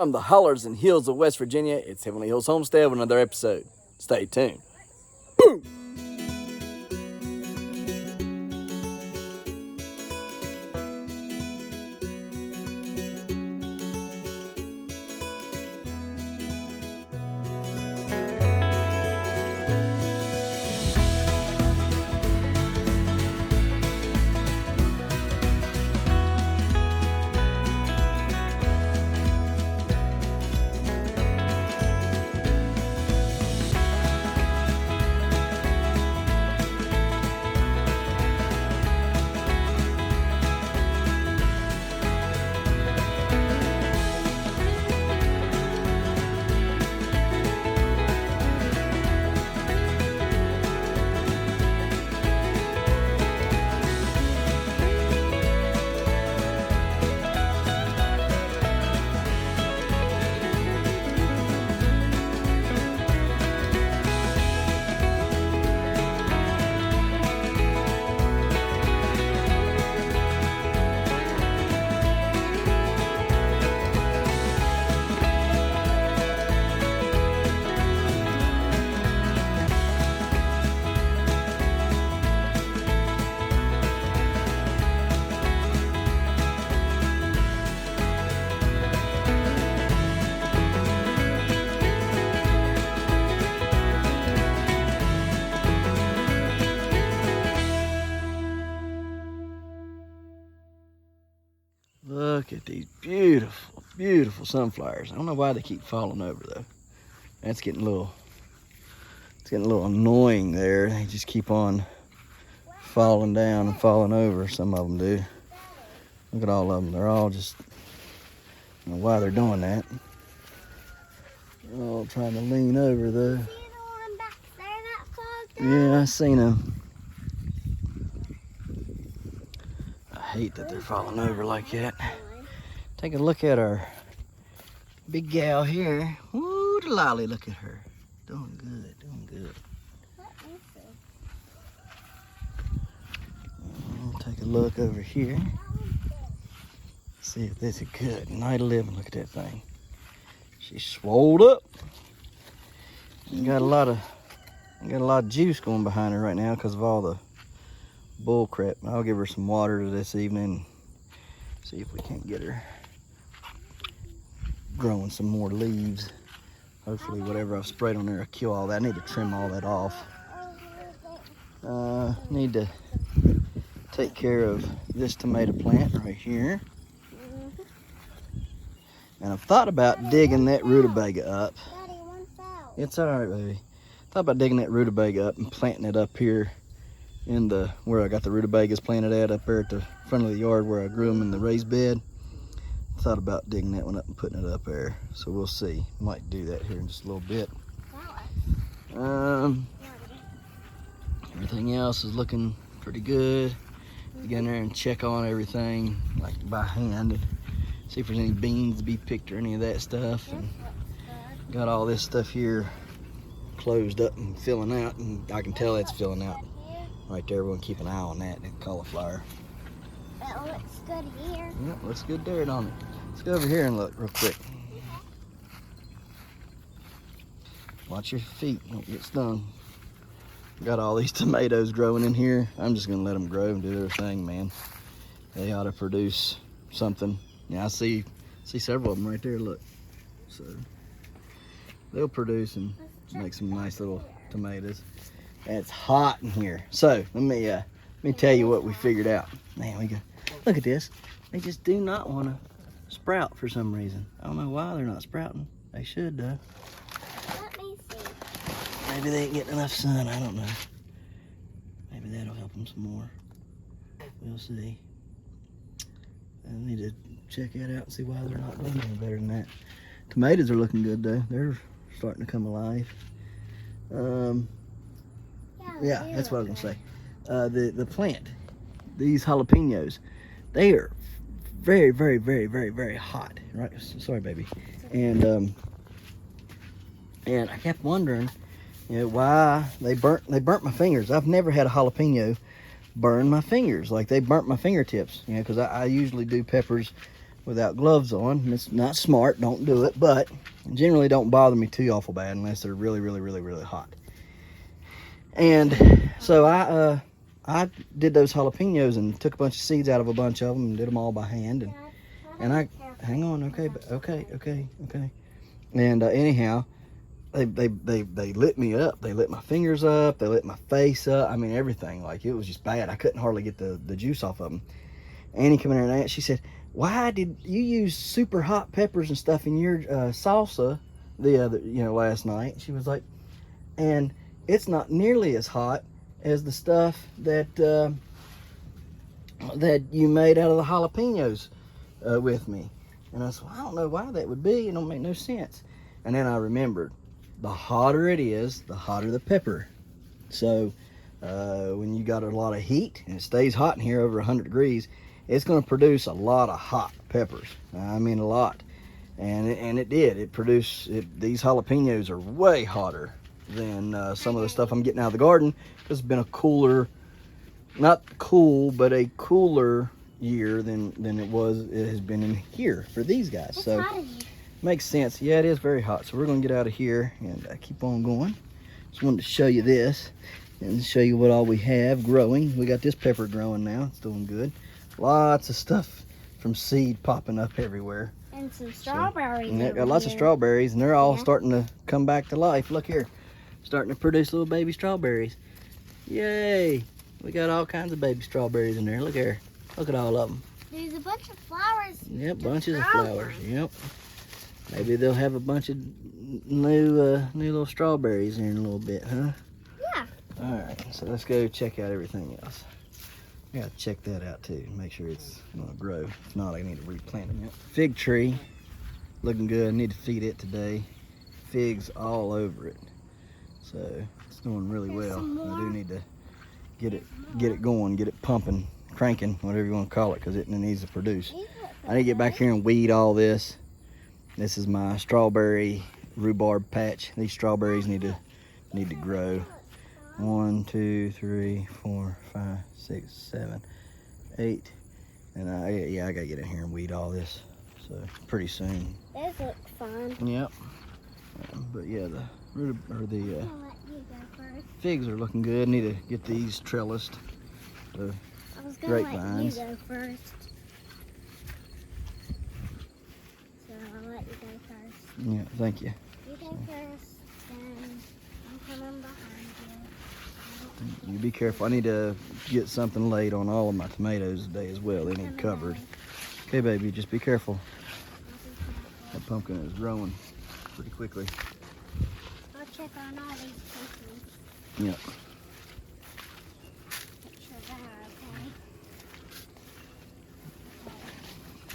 From the hollers and hills of West Virginia, it's Heavenly Hills Homestead with another episode. Stay tuned. Boom! Look at these beautiful, beautiful sunflowers. I don't know why they keep falling over though. That's getting a little, it's getting a little annoying there. They just keep on falling down and falling over. Some of them do. Look at all of them. They're all just, I don't know why they're doing that. They're all trying to lean over though. See the one back there that falls down? Yeah, I seen them. I hate that they're falling over like that. Take a look at our big gal here. Woo, the lolly, look at her. Doing good, doing good. Take a look over here. See if this is good. Night of living, look at that thing. She's swolled up. Got a lot of juice going behind her right now because of all the bull crap. I'll give her some water this evening. See if we can't get her growing some more leaves. Hopefully whatever I've sprayed on there will kill all that. I need to trim all that off. Need to take care of this tomato plant right here. And I've thought about digging that rutabaga up. Daddy, one fell. It's all right, baby. Thought about digging that rutabaga up and planting it up here in the, where I got the rutabagas planted at, up there at the front of the yard where I grew them in the raised bed. Thought about digging that one up and putting it up there. So we'll see. Might do that here in just a little bit. Everything else is looking pretty good. Get in there and check on everything like by hand and see if there's any beans to be picked or any of that stuff. And got all this stuff here closed up and filling out, and I can tell it's filling out right there. We'll keep an eye on that cauliflower. That looks good here. Yep, looks good there, don't it? Let's go over here and look real quick. Watch your feet, don't get stung. Got all these tomatoes growing in here. I'm just gonna let them grow and do their thing, man. They ought to produce something. Yeah, I see several of them right there, look. So they'll produce and make some nice little tomatoes. And it's hot in here. So let me tell you what we figured out. Man, we go, look at this. They just do not want to sprout for some reason. I don't know why they're not sprouting. They should though. Let me see. Maybe they ain't getting enough sun, I don't know. Maybe that'll help them some more. We'll see. I need to check that out and see why they're not doing any better than that. Tomatoes are looking good though. They're starting to come alive. Yeah, that's what I was gonna say. The plant, these jalapenos, they are very, very, very, very, very hot. Right? Sorry, baby. And I kept wondering, you know, why they burnt my fingers. I've never had a jalapeno burn my fingers like they burnt my fingertips. You know, because I usually do peppers without gloves on. It's not smart, don't do it, but generally don't bother me too awful bad unless they're really, really, really, really hot. And so I did those jalapenos and took a bunch of seeds out of a bunch of them and did them all by hand. And I, hang on, okay. And anyhow, they lit me up. They lit my fingers up. They lit my face up. I mean, everything. Like, it was just bad. I couldn't hardly get the juice off of them. Annie came in there and she said, "Why did you use super hot peppers and stuff in your salsa last night?" She was like, "And it's not nearly as hot as the stuff that that you made out of the jalapenos with me." And I said, "Well, I don't know why that would be. It don't make no sense." And then I remembered, the hotter it is, the hotter the pepper. So when you got a lot of heat and it stays hot in here over 100 degrees, it's going to produce a lot of hot peppers. I mean, a lot. And it did. It produced, these jalapenos are way hotter than some of the stuff I'm getting out of the garden, because it's been a cooler, not cool, but a cooler year than it has been in here for these guys. It's so hot in here. Makes sense. Yeah, it is very hot. So we're going to get out of here and keep on going. Just wanted to show you this and show you what all we have growing. We got this pepper growing now. It's doing good. Lots of stuff from seed popping up everywhere. And some strawberries. And got lots of strawberries, and they're all starting to come back to life. Look here. Starting to produce little baby strawberries. Yay! We got all kinds of baby strawberries in there. Look here. Look at all of them. There's a bunch of flowers. Yep, bunches of flowers. Yep. Maybe they'll have a bunch of new little strawberries in a little bit, huh? Yeah. All right, so let's go check out everything else. I gotta check that out too, make sure it's gonna grow. If not, I need to replant them. Yep. Fig tree, looking good. I need to feed it today. Figs all over it, so it's doing really well. I do need to get it going, get it pumping, cranking, whatever you want to call it, because it needs to produce. I need to get back here and weed all this. This is my strawberry rhubarb patch. These strawberries need to grow. 1, 2, 3, 4, 5, 6, 7, 8. And I gotta get in here and weed all this. So pretty soon. Those look fun. Yep. But yeah, the I'm gonna let you go first. figs are looking good. Need to get these trellised. I was gonna let you grapevines. go first. So I'll let you go first. Yeah, thank you. You go first, then I'm coming behind you. You be careful. I need to get something laid on all of my tomatoes today as well. They need covered. Okay, baby, just be careful. That pumpkin is growing pretty quickly. I'll check on all these pumpkins. Yep. Make sure they're okay.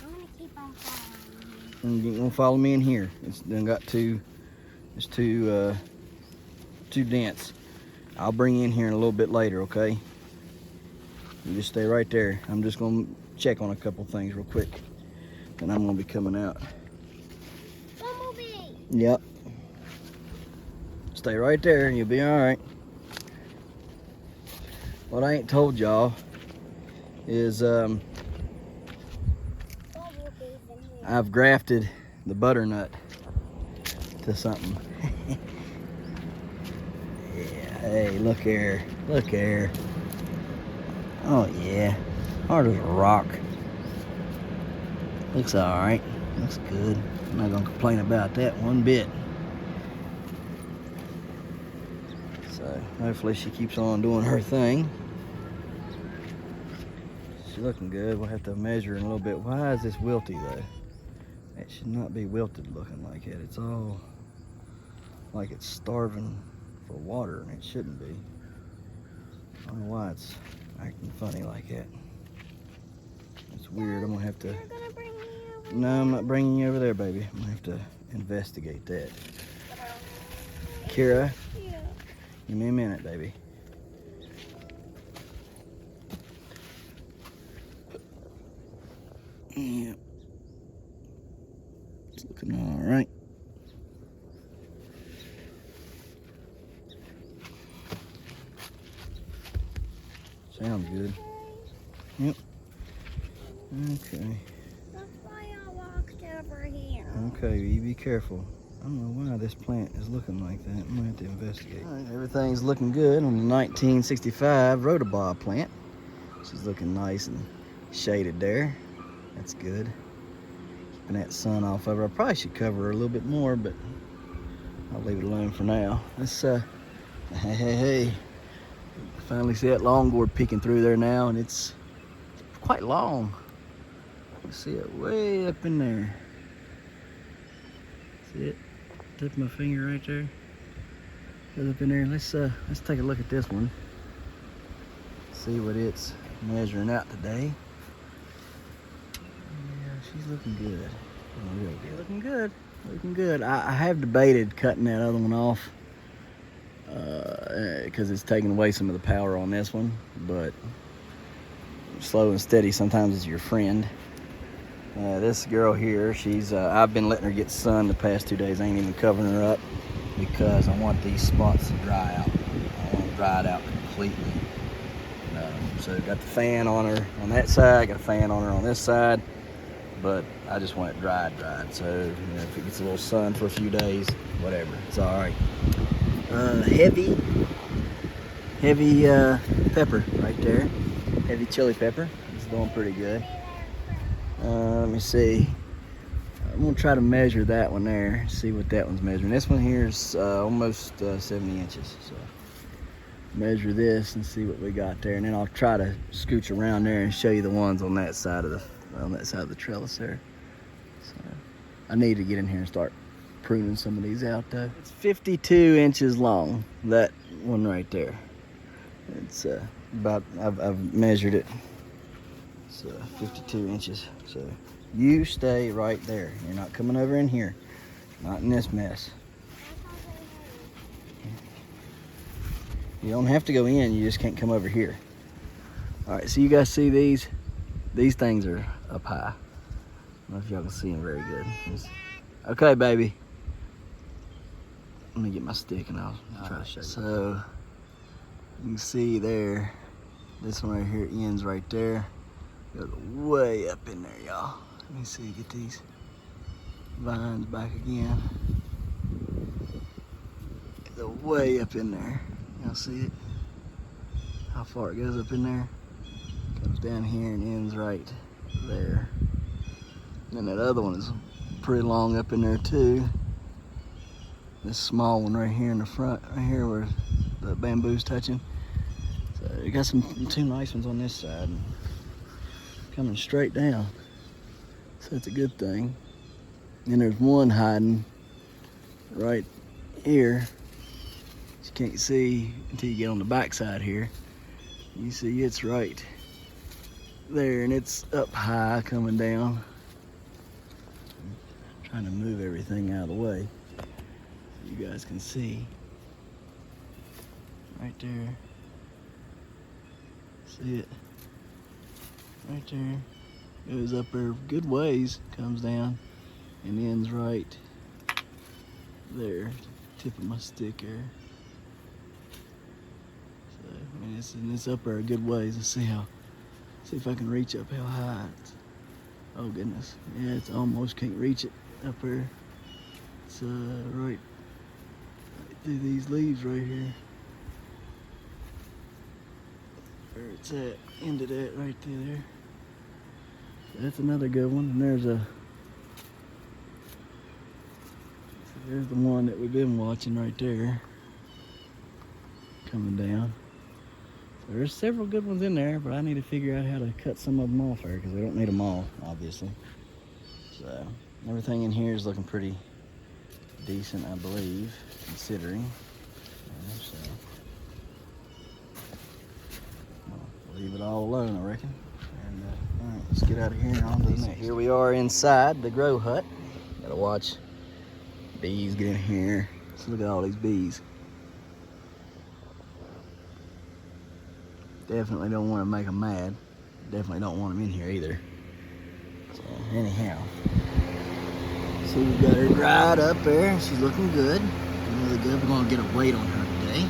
I'm gonna keep on following you. And you gonna follow me in here. It's done got two dents. I'll bring you in here in a little bit later, okay? You just stay right there. I'm just gonna check on a couple things real quick, and I'm gonna be coming out. Bumblebee! Yep. Stay right there and you'll be all right. What I ain't told y'all is Bumblebees in here. I've grafted the butternut to something. Yeah, hey, look here. Look here. Oh yeah. Hard as a rock. Looks alright. Looks good. I'm not gonna complain about that one bit. So hopefully she keeps on doing her thing. She's looking good. We'll have to measure in a little bit. Why is this wilty though? It should not be wilted looking like it. It's all like it's starving for water, and it shouldn't be. I don't know why it's acting funny like that. It's weird. I'm gonna have to. You're gonna bring me over. No, I'm not bringing you over there, baby. I'm gonna have to investigate that. Kira, Yeah. give me a minute, baby. Yeah. It's looking all right. Sounds good. Yep. Okay. Don't fly Okay, you be careful. I don't know why this plant is looking like that. I'm gonna have to investigate. All right, everything's looking good on the 1965 Rhodobob plant. She's looking nice and shaded there. That's good. Keeping that sun off of her. I probably should cover her a little bit more, but I'll leave it alone for now. Let's hey. Finally see that long gourd peeking through there now, and it's quite long. You see it way up in there. See it? Tip of my finger right there. Goes up in there. Let's take a look at this one. See what it's measuring out today. Yeah, she's looking good. Oh, real good. Looking good. Looking good. I have debated cutting that other one off because it's taking away some of the power on this one, but slow and steady sometimes is your friend. This girl here, she's I've been letting her get sun the past 2 days. I ain't even covering her up because I want these spots to dry out. I want to dry it out completely. So got the fan on her on that side, got a fan on her on this side, but I just want it dried. So you know, if it gets a little sun for a few days, whatever, it's all right. Heavy pepper right there. Heavy chili pepper. It's doing pretty good. Let me see. I'm gonna try to measure that one there. See what that one's measuring. This one here is almost 70 inches. So measure this and see what we got there, and then I'll try to scooch around there and show you the ones on that side of the trellis there. So I need to get in here and start pruning some of these out though. It's 52 inches long, that one right there. It's about, I've measured it. It's 52 inches. So you stay right there. You're not coming over in here. Not in this mess. You don't have to go in, you just can't come over here. All right, so you guys see these? These things are up high. I don't know if y'all can see them very good. Okay, baby. Let me get my stick and I'll try to show you. So you can see there, this one right here ends right there. Goes way up in there, y'all. Let me see, get these vines back again. It's way up in there. Y'all see it? How far it goes up in there? Comes down here and ends right there. And that other one is pretty long up in there too. This small one right here in the front, right here where the bamboo's touching. So you got two nice ones on this side. Coming straight down. So it's a good thing. And there's one hiding right here. You can't see until you get on the back side here. You see it's right there and it's up high coming down. I'm trying to move everything out of the way so you guys can see. Right there. See it? Right there. Goes up there a good ways, comes down and ends right there. Tip of my stick there. So, I mean, it's up there a good ways. Let's see if I can reach up how high it's. Oh goodness, yeah, it's almost can't reach it up there. It's right through these leaves right here. Where it's at, ended at right through there. So that's another good one, and there's the one that we've been watching right there, coming down. So there's several good ones in there, but I need to figure out how to cut some of them off there because we don't need them all, obviously. So everything in here is looking pretty decent, I believe, considering. So I'll leave it all alone, I reckon. And all right, let's get out of here and on to the next. Here we are inside the grow hut. Gotta watch bees get in here. Let's look at all these bees. Definitely don't want to make them mad. Definitely don't want them in here either. So anyhow, so we've got her dried up there. She's looking good, really good. We're gonna get a weight on her today,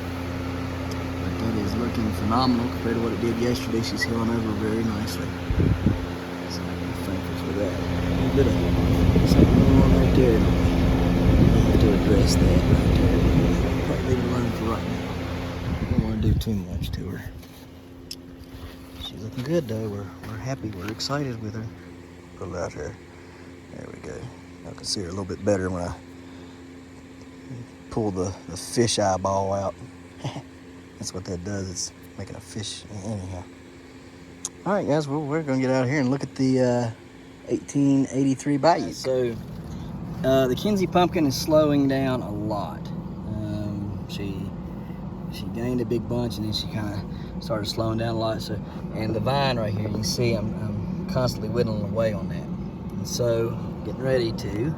but that is looking phenomenal compared to what it did yesterday. She's healing over very nicely. So I'm thankful for that. A little bit of something on there. there. I have to address that right there. Probably leave it alone for right now. Don't want to do too much to her. She's looking good though. We're happy. We're excited with her. Put it out here. There we go. I can see her a little bit better when I pull the fish eyeball out. That's what that does. It's making a fish. Anyhow. All right, guys. Well, we're gonna get out of here and look at the 1883 Bayou. So the Kinsey pumpkin is slowing down a lot. She gained a big bunch and then she kind of started slowing down a lot. So, and the vine right here, you can see I'm constantly whittling away on that. And so, getting ready to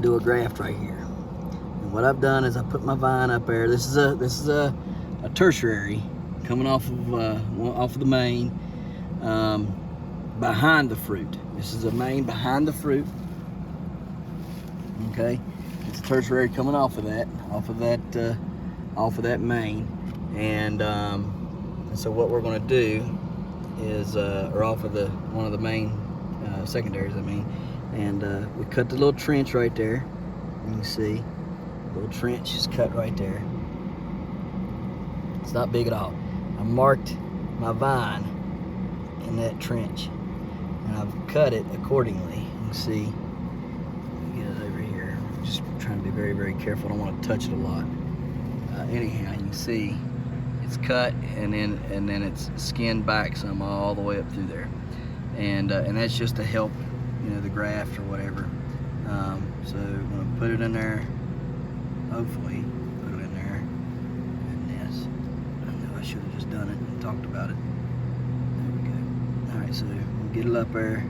do a graft right here. And what I've done is I put my vine up there. This is a tertiary coming off of the main behind the fruit. This is a main behind the fruit. Okay, it's a tertiary coming off of that main, and so what we're going to do is, or off of one of the main secondaries, I mean, and we cut the little trench right there. You can see the little trench is cut right there. It's not big at all. I marked my vine in that trench, and I've cut it accordingly. You can see. Get it over here. Just trying to be very, very careful. I don't want to touch it a lot. Anyhow, you can see it's cut, and then it's skinned back some all the way up through there, and that's just to help, the graft or whatever. So I'm gonna put it in there. Hopefully, put it in there. And this. I know I should have just done it and talked about it. There we go. All right, so we'll get it up there,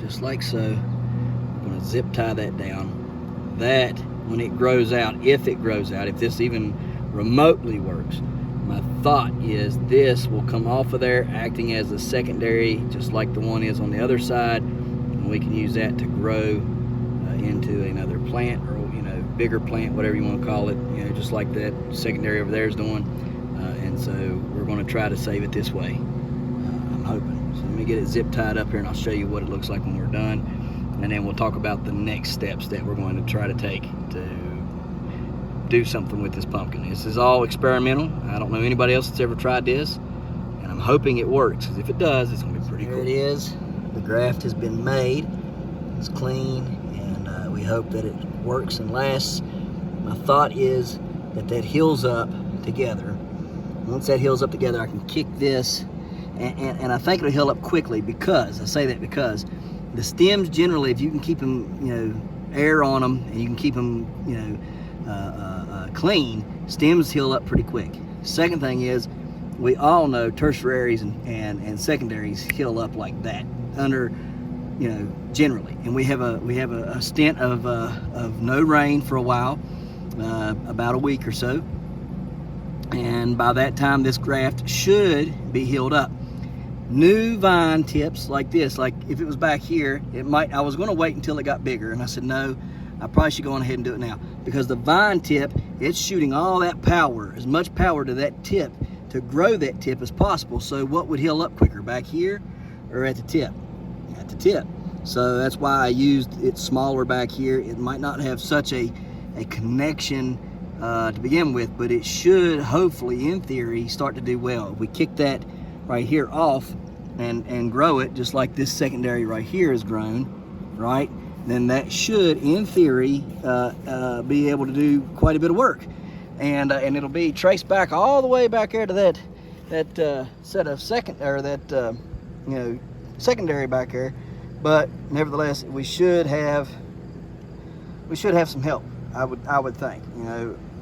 just like so. I'm gonna zip tie that down. That when it grows out, if this even remotely works, my thought is this will come off of there acting as a secondary, just like the one is on the other side, and we can use that to grow into another plant, or bigger plant, whatever you want to call it, just like that secondary over there is doing. And so we're going to try to save it this way. I'm hoping. So let me get it zip tied up here, and I'll show you what it looks like when we're done, and then we'll talk about the next steps that we're going to try to take to do something with this pumpkin. This is all experimental. I don't know anybody else that's ever tried this, and I'm hoping it works, because if it does, it's going to be pretty cool. There it is. The graft has been made. It's clean, and we hope that it works and lasts. My thought is that heals up together. Once that heals up together, I can kick this, and I think it'll heal up quickly, because I say that because the stems generally, if you can keep them, air on them, and you can keep them, clean, stems heal up pretty quick. Second thing is, we all know tertiaries and secondaries heal up like that under, generally. And we have a stint of no rain for a while, about a week or so, and by that time this graft should be healed up. New vine tips like this, like if it was back here, I was going to wait until it got bigger, and I said no, I probably should go on ahead and do it now, because the vine tip, it's shooting all that power, as much power to that tip, to grow that tip as possible. So what would heal up quicker, back here or at the tip? At the tip. So that's why I used it smaller back here. It might not have such a connection to begin with, but it should hopefully, in theory, start to do well. If we kick that right here off and grow it just like this secondary right here is grown, right, then that should, in theory, be able to do quite a bit of work, and it'll be traced back all the way back there to that set of secondary back there. But nevertheless, we should have some help. I would think.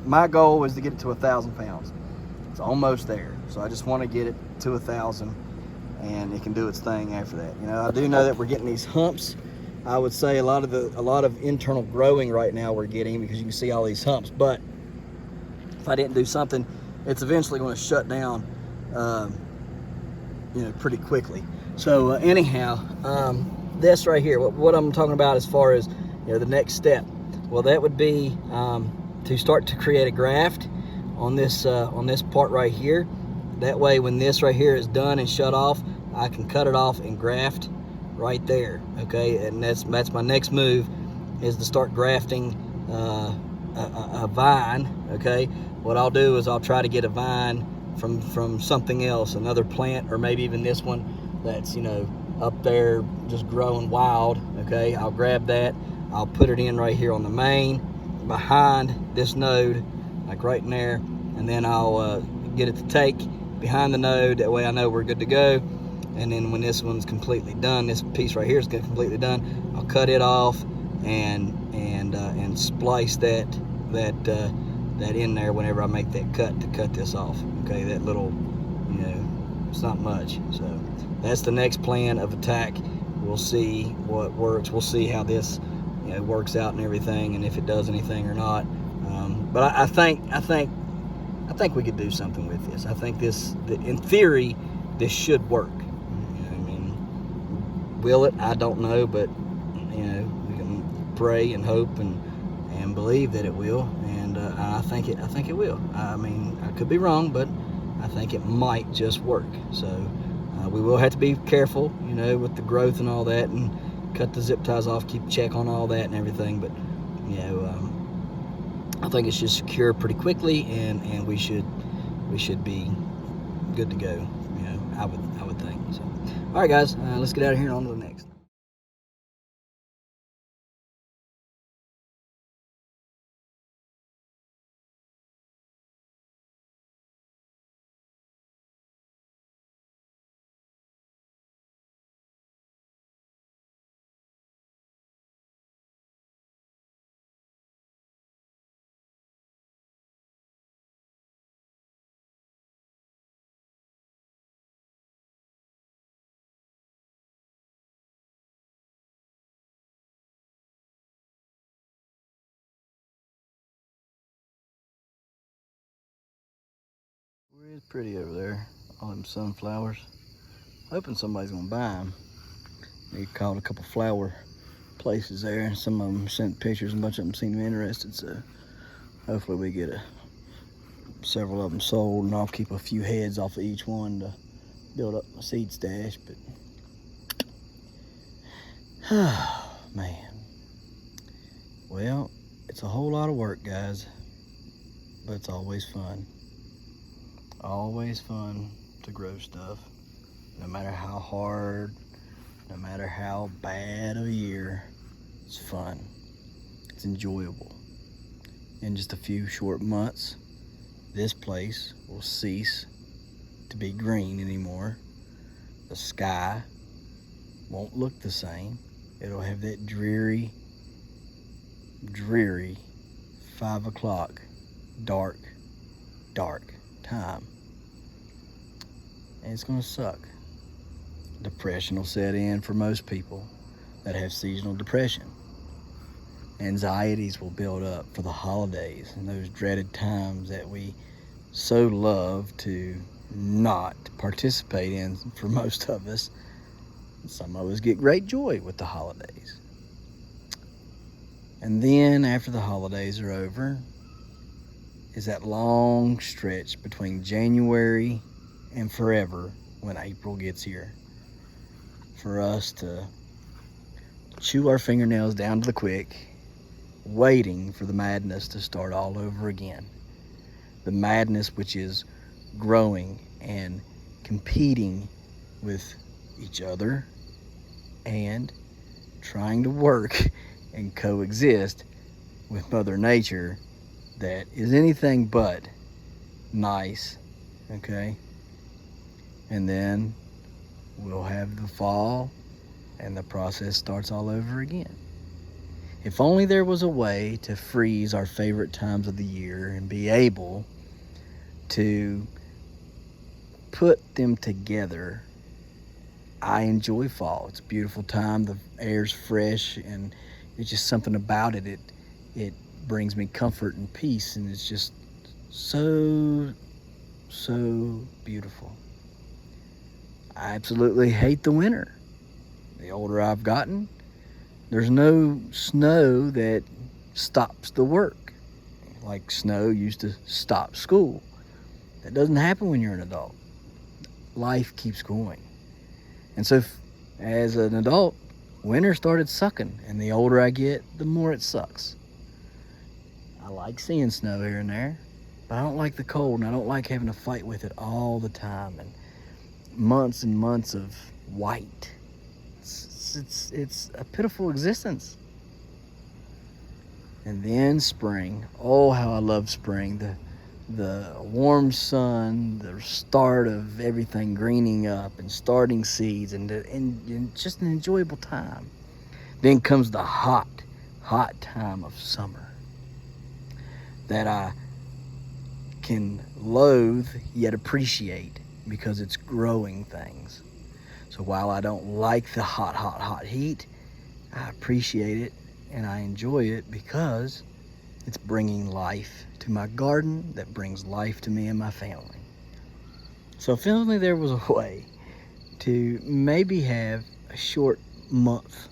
My goal is to get it to 1,000 pounds. It's almost there, so I just want to get it to 1,000, and it can do its thing after that. I do know that we're getting these humps. I would say a lot of internal growing right now we're getting, because you can see all these humps. But if I didn't do something, it's eventually going to shut down, pretty quickly. So anyhow, this right here, what I'm talking about as far as the next step, well, that would be to start to create a graft on this part right here. That way, when this right here is done and shut off, I can cut it off and graft right there, okay? And that's my next move, is to start grafting a vine, okay? What I'll do is I'll try to get a vine from something else, another plant, or maybe even this one that's, you know, up there just growing wild, okay? I'll grab that, I'll put it in right here on the main, behind this node, like right in there, and then I'll get it to take behind the node. That way I know we're good to go. And then when this one's completely done, this piece right here is completely done, I'll cut it off and splice that in there whenever I make that cut to cut this off. Okay, that little, you know, it's not much. So that's the next plan of attack. We'll see what works. We'll see how this, you know, works out and everything, and if it does anything or not. But I think we could do something with this. I think this, in theory, this should work. You know, I mean, will it? I don't know, but you know, we can pray and hope and believe that it will. And I think it will. I mean, I could be wrong, but I think it might just work. So we will have to be careful, you know, with the growth and all that, and cut the zip ties off, keep check on all that and everything. But you know, I think it should secure pretty quickly, and we should be good to go. You know, I would think. So, all right, guys, let's get out of here and on to the next. It's pretty over there, all them sunflowers. Hoping somebody's gonna buy them. We called a couple flower places there, and some of them sent pictures, and a bunch of them seemed interested. So hopefully we get several of them sold, and I'll keep a few heads off of each one to build up my seed stash. But man, well, it's a whole lot of work, guys, but it's always fun. Always fun to grow stuff, no matter how hard, no matter how bad of a year. It's fun, it's enjoyable. In just a few short months, this place will cease to be green anymore. The sky won't look the same. It'll have that dreary 5 o'clock dark time, and it's gonna suck. Depression will set in for most people that have seasonal depression. Anxieties will build up for the holidays and those dreaded times that we so love to not participate in for most of us. Some of us get great joy with the holidays. And then after the holidays are over is that long stretch between January and forever, when April gets here, for us to chew our fingernails down to the quick, waiting for the madness to start all over again. The madness which is growing and competing with each other and trying to work and coexist with Mother Nature, that is anything but nice, okay? And then we'll have the fall, and the process starts all over again. If only there was a way to freeze our favorite times of the year and be able to put them together. I enjoy fall. It's a beautiful time. The air's fresh, and it's just something about it. It brings me comfort and peace, and it's just so beautiful. I absolutely hate the winter. The older I've gotten, there's no snow that stops the work, like snow used to stop school. That doesn't happen when you're an adult. Life keeps going. And so as an adult, winter started sucking, and the older I get, the more it sucks. I like seeing snow here and there, but I don't like the cold, and I don't like having to fight with it all the time, and months of white. It's a pitiful existence. And then spring. Oh, how I love spring. The warm sun, the start of everything greening up and starting seeds, and just an enjoyable time. Then comes the hot time of summer that I can loathe yet appreciate because it's growing things. So while I don't like the hot heat, I appreciate it and I enjoy it because it's bringing life to my garden that brings life to me and my family. So if only there was a way to maybe have a short month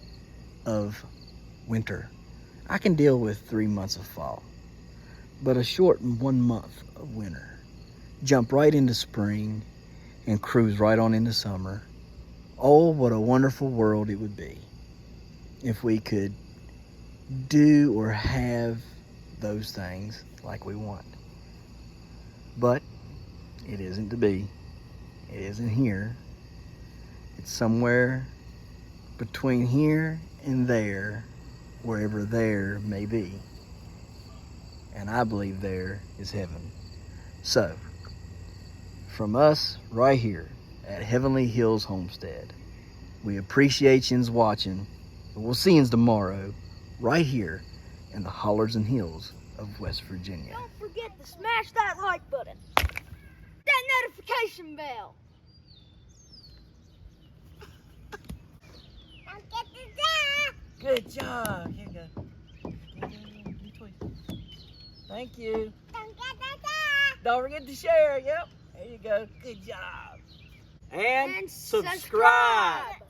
of winter. I can deal with 3 months of fall, but a short 1 month of winter. Jump right into spring and cruise right on into summer. Oh, what a wonderful world it would be if we could do or have those things like we want. But it isn't to be. It isn't here. It's somewhere between here and there, wherever there may be. And I believe there is heaven. So, from us right here at Heavenly Hills Homestead, we appreciate yous watching, and we'll see yous tomorrow right here in the hollers and hills of West Virginia. Don't forget to smash that like button. That notification bell. Don't get the Good job. Here you go. Thank you. Don't get the Don't forget to share. Yep. There you go. Good job. And And subscribe.